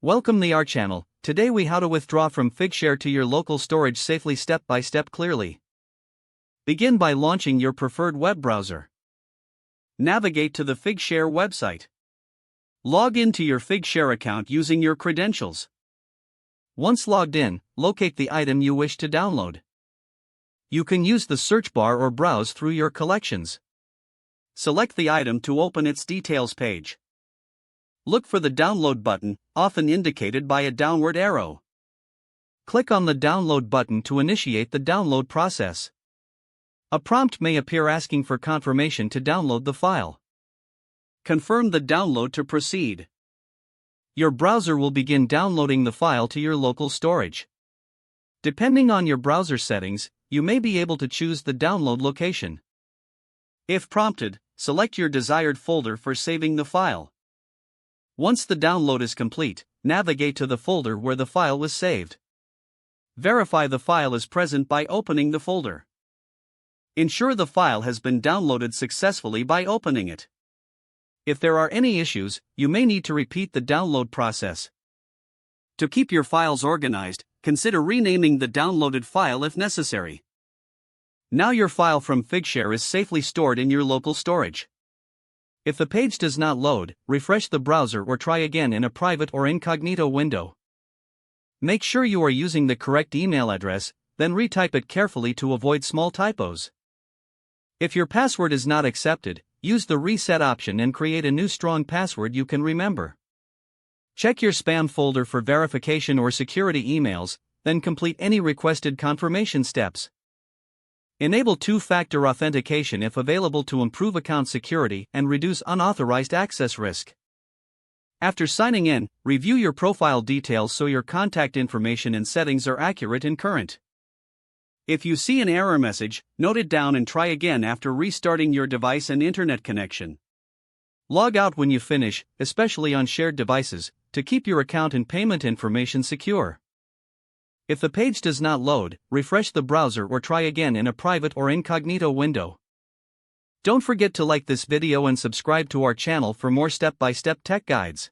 Welcome to our channel. Today we how to withdraw from Figshare to your local storage safely step by step clearly. Begin by launching your preferred web browser. Navigate to the Figshare website. Log into your Figshare account using your credentials. Once logged in, locate the item you wish to download. You can use the search bar or browse through your collections. Select the item to open its details page. Look for the download button, often indicated by a downward arrow. Click on the download button to initiate the download process. A prompt may appear asking for confirmation to download the file. Confirm the download to proceed. Your browser will begin downloading the file to your local storage. Depending on your browser settings, you may be able to choose the download location. If prompted, select your desired folder for saving the file. Once the download is complete, navigate to the folder where the file was saved. Verify the file is present by opening the folder. Ensure the file has been downloaded successfully by opening it. If there are any issues, you may need to repeat the download process. To keep your files organized, consider renaming the downloaded file if necessary. Now your file from Figshare is safely stored in your local storage. If the page does not load, refresh the browser or try again in a private or incognito window. Make sure you are using the correct email address, then retype it carefully to avoid small typos. If your password is not accepted, use the reset option and create a new strong password you can remember. Check your spam folder for verification or security emails, then complete any requested confirmation steps. Enable two-factor authentication if available to improve account security and reduce unauthorized access risk. After signing in, review your profile details so your contact information and settings are accurate and current. If you see an error message, note it down and try again after restarting your device and internet connection. Log out when you finish, especially on shared devices, to keep your account and payment information secure. If the page does not load, refresh the browser or try again in a private or incognito window. Don't forget to like this video and subscribe to our channel for more step-by-step tech guides.